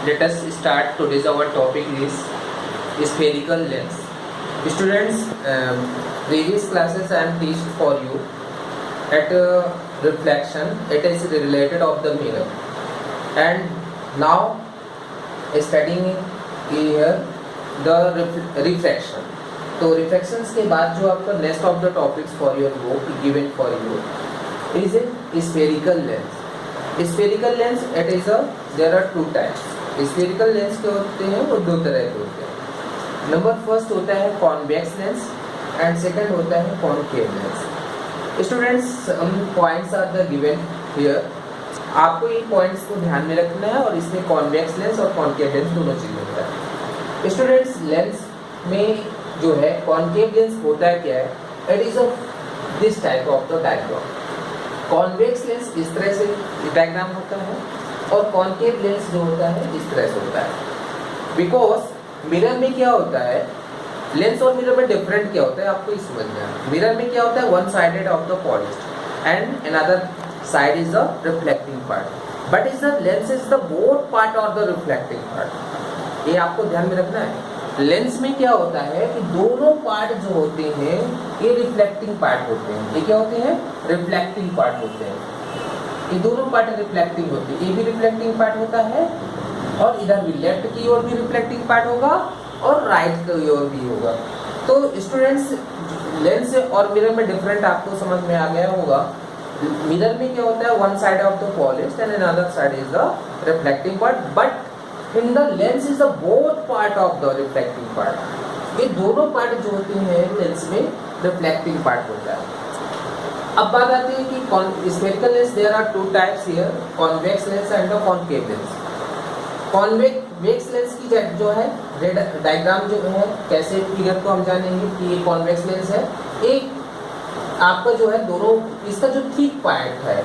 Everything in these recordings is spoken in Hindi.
let us start. Today's our topic is spherical lens. Students, previous classes I am teached for you at reflection. It is related of the mirror, and now studying here the refraction. तो रिफ्रैक्शंस के बाद जो आपका next of the topics for your book given for you is a spherical lens. Spherical lens it is a there are two types. Spherical lens के होते हैं वो दो तरह के होते हैं. नंबर फर्स्ट होता है कॉन्वेक्स लेंस एंड सेकंड होता है concave lens. Students points are the given here. आपको ये पॉइंट्स को ध्यान में रखना है और इसमें कॉन्वेक्स लेंस और कॉनकेव लेंस दोनों चीज़ होता है. स्टूडेंट्स लेंस में जो है कॉनकेव लेंस होता है क्या है, it is of this type of the diagram. Convex lens इस तरह से डायग्राम होता है और कॉनकेव लेंस जो होता है इस तरह से होता है. बिकॉज मिरर में क्या होता है, लेंस और मिरर में डिफरेंट क्या होता है आपको इस समझना है. मिरर में क्या होता है, one sided of the polished and another side is the reflecting part. But is the lens is the both part of the reflecting part. ये आपको ध्यान में रखना है. लेंस में क्या होता है कि दोनों पार्ट जो होते हैं ये रिफ्लेक्टिंग पार्ट होते हैं. ये क्या होते हैं, रिफ्लेक्टिंग पार्ट होते हैं. ये दोनों पार्ट रिफ्लेक्टिंग होते हैं. ये भी रिफ्लेक्टिंग पार्ट होता है और इधर भी लेफ्ट की ओर भी रिफ्लेक्टिंग पार्ट होगा और राइट की ओर भी होगा. तो स्टूडेंट्स लेंस और मिरर में डिफरेंट आपको समझ में आ गया होगा. मिरर में क्या होता है, one side of the polished and another side is the reflecting part. But in the lens is the both part of the reflecting part. ये दोनों पार्ट जो होते हैं लेंस में रिफ्लेक्टिंग पार्ट होता है. अब बात आती है कि spherical lens there are two types here, convex lens and concave lens. Convex lens की जो है डायग्राम जो है कैसे फिगर को हम जानेंगे कि ये कॉन्वेक्स लेंस है. एक आपका जो है दोनों इसका जो थिक पार्ट है,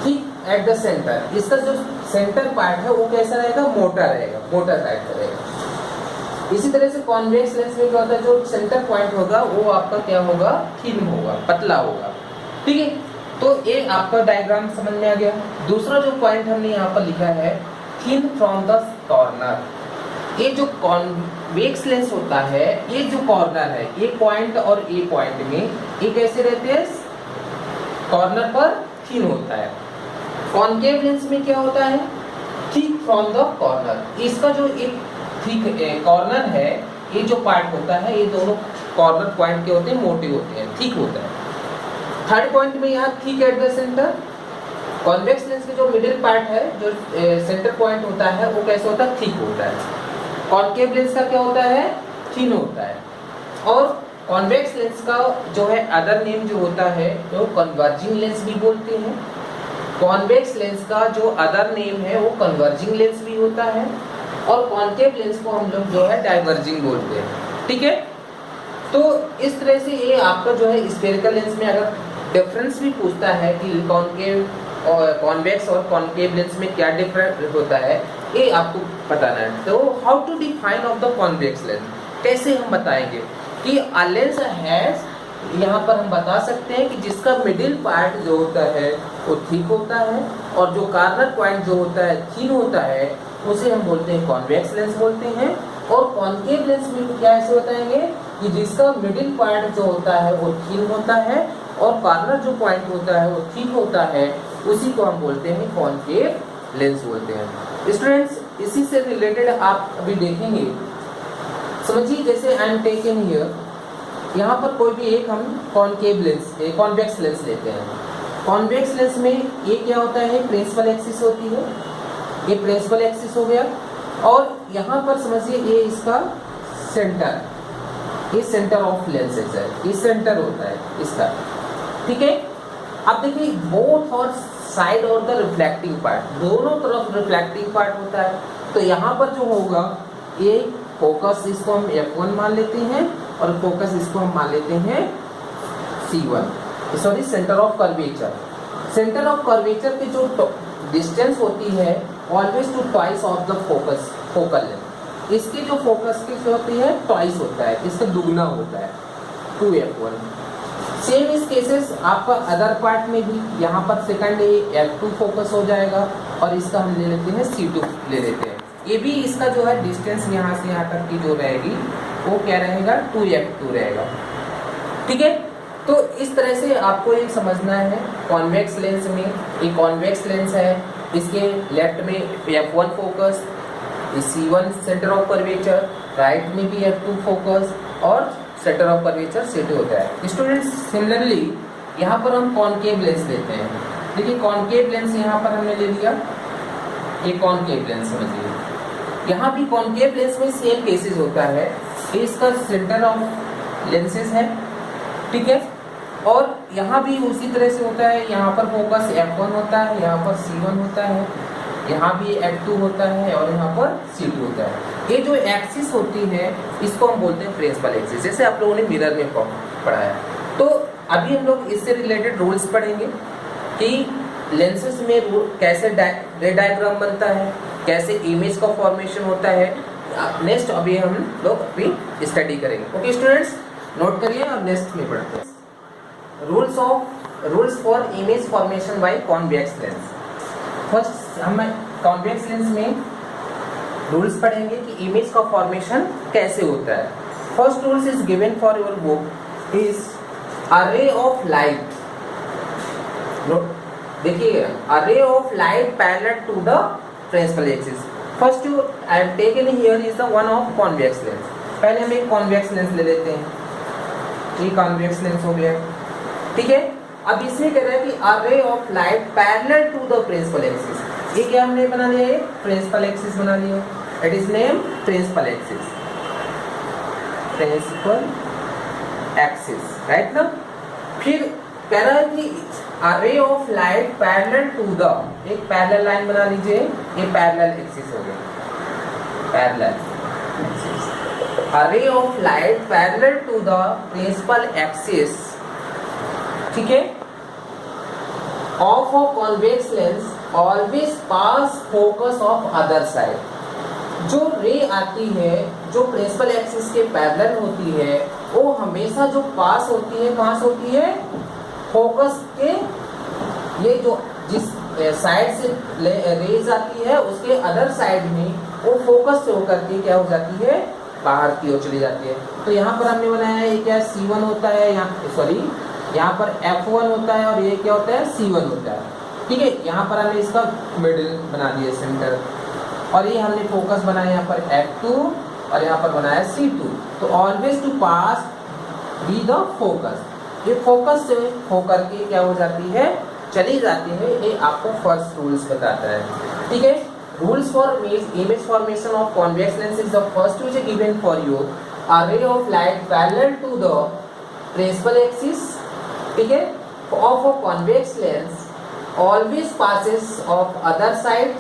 थिक एट द सेंटर, इसका जो सेंटर पार्ट है वो कैसा रहेगा, मोटा रहेगा, मोटा साइड का रहेगा. इसी तरह से कॉन्वेक्स लेंस में क्या होता है, जो सेंटर पॉइंट होगा वो आपका क्या होगा, थिन होगा, पतला होगा. ठीक है, तो ये आपका डायग्राम समझ में आ गया. दूसरा जो पॉइंट हमने यहाँ पर लिखा है, थिन फ्रॉम द कॉर्नर. ये जो कॉन्वेक्स लेंस होता है, ये जो कॉर्नर है, ये पॉइंट और ये पॉइंट में ये कैसे रहते हैं, कॉर्नर पर थिन होता है. कॉनकेव लेंस में क्या होता है, थिक फ्रॉम द कॉर्नर. इसका जो एक थिक कॉर्नर है, ये जो पार्ट होता है, ये दोनों कॉर्नर पॉइंट के होते हैं, मोटे होते हैं, थिक होता है. थर्ड पॉइंट में यहाँ thick at the centre. Convex lens के जो मिडिल पार्ट है, जो सेंटर पॉइंट होता है, वो कैसे होता है, थिक होता है. कॉनकेव लेंस का क्या होता है, थिन होता है. और कॉन्वेक्स लेंस का जो है अदर नेम जो होता है वो कन्वर्जिंग लेंस भी बोलते हैं. कॉन्वेक्स लेंस का जो अदर नेम है वो कन्वर्जिंग लेंस भी होता है और कॉनकेव लेंस को हम लोग जो है डाइवर्जिंग बोलते हैं. ठीक है, तो इस तरह से ये आपका जो है स्फेरिकल लेंस में अगर डिफरेंस भी पूछता है कि कॉनकेव और कॉन्वेक्स और कॉनकेव लेंस में क्या डिफरेंस होता है, ये आपको बताना है. तो how to define of the convex lens, कैसे हम बताएंगे कि अ लेंस हैज, यहाँ पर हम बता सकते हैं कि जिसका मिडिल पार्ट जो होता है वो थिक होता है और जो कॉर्नर पॉइंट जो होता है थिन होता है, उसे हम बोलते हैं कॉन्वेक्स लेंस बोलते हैं. और कॉनकेव लेंस में क्या ऐसे बताएंगे कि जिसका मिडिल पार्ट जो होता है वो थिन होता है और कॉर्नर जो पॉइंट होता है वो थिक होता है, उसी को हम बोलते हैं कॉनकेव लेंस बोलते हैं. स्टूडेंट्स इसी से रिलेटेड आप अभी देखेंगे. समझिए जैसे आई एम टेकन हियर, यहाँ पर कोई भी एक हम कॉनकेव लेंस, कॉन्वेक्स लेंस लेते हैं. कॉन्वेक्स लेंस में ये क्या होता है, प्रिंसिपल एक्सिस होती है, ये प्रिंसिपल एक्सिस हो गया. और यहाँ पर समझिए ये इसका सेंटर, ये सेंटर ऑफ लेंसेज है, ये सेंटर होता है इसका. ठीक है, अब देखिए बोथ और साइड और द रिफ्लेक्टिंग पार्ट, दोनों तरफ रिफ्लेक्टिंग पार्ट होता है. तो यहाँ पर जो होगा ये फोकस, इसको हम F1 मान लेते हैं और फोकस इसको हम मान लेते हैं C1, sorry centre of curvature. Centre of curvature की जो डिस्टेंस होती है always to twice of the focus, focal length. इसकी जो फोकस की होती है ट्वाइस होता है, इसका दुगना होता है 2F1. सेम इस केसेस आपका अदर पार्ट में भी, यहाँ पर सेकंड F2 फोकस हो जाएगा और इसका हम ले लेते हैं C2 ले लेते हैं. ये भी इसका जो है डिस्टेंस यहाँ से यहाँ तक की जो रहेगी वो क्या रहेगा 2f2 रहेगा। ठीक है, तो इस तरह से आपको ये समझना है कॉन्वेक्स लेंस में, ये कॉन्वेक्स लेंस है, इसके लेफ्ट में f1 focus, C1 centre of curvature, right में भी f2 फोकस और सेंटर ऑफ कर्वेचर C2 होता है। स्टूडेंट्स सिमिलरली यहाँ पर हम कॉनकेव लेंस लेते हैं। देखिए कॉनकेव लेंस यहाँ पर हमने ले लिया, ये कॉनकेव लेंस समझिए, यहाँ भी कॉनकेव लेंस में सेम केसेस होता है, इसका सेंटर ऑफ लेंसेज है। ठीक है, और यहाँ भी उसी तरह से होता है, यहाँ पर फोकस f1 होता है, यहाँ पर C1 होता है, यहाँ भी f2 होता है और यहाँ पर C2 होता है। ये जो एक्सिस होती है इसको हम बोलते हैं प्रिंसिपल एक्सिस, जैसे आप लोगों ने मिरर में पढ़ा है। तो अभी हम लोग इससे रिलेटेड रूल्स पढ़ेंगे कि लेंसेज में कैसे रे डायग्राम बनता है, कैसे इमेज का फॉर्मेशन होता है। नेक्स्ट अभी हम लोग अभी स्टडी करेंगे। ओके स्टूडेंट्स, नोट करिए और नेक्स्ट में पढ़ते हैं। Rules for image formation by convex lens. First हम कॉन्वेक्स लेंस में रूल्स पढ़ेंगे कि इमेज का फॉर्मेशन कैसे होता है। First rules is given for your book is a ray of light, देखिए a ray of light parallel to the principal axis. First you I have taken here is the one of convex lens. पहले हम एक कॉन्वेक्स लेंस ले लेते हैं, ये कॉन्वेक्स लेंस हो गया। ठीक है, अब इसमें कह रहा है कि a ray of light parallel to the principal axis. ये क्या हमने बना लिया, ये प्रिंसिपल एक्सिस बना लिया, it is name principal axis, principal axis, right ना। फिर कह रहा है कि a ray of light parallel to the, एक पैरेलल लाइन बना लीजिए, ये पैरेलल एक्सिस हो गया, parallel a ray of light parallel to the principal axis. ठीक है, of a convex lens always pass focus of other side. जो रे आती है जो प्रिंसिपल एक्सिस के पैरेलल होती है वो हमेशा जो पास होती है, कहाँ से होती है, फोकस के, ये जो जिस साइड से रेज आती है उसके अदर साइड में वो फोकस से होकर के क्या हो जाती है, बाहर की ओर चली जाती है। तो यहाँ पर हमने बनाया है, ये क्या C1 होता है, यहाँ पर F1 होता है और ये क्या होता है, C1 होता है। ठीक है, यहाँ पर हमने इसका मिडिल बना दिया सेंटर, और ये हमने फोकस बनाया यहाँ पर F2 और यहाँ पर बनाया C2। तो always to pass be the focus, ये फोकस से होकर के क्या हो जाती है, चली जाती है। ये आपको फर्स्ट रूल्स बताता है। ठीक है, rules for image formation of convex lens is the first which is given for you, a ray of light parallel to the principal axis, ठीक है, of a convex lens always passes of other side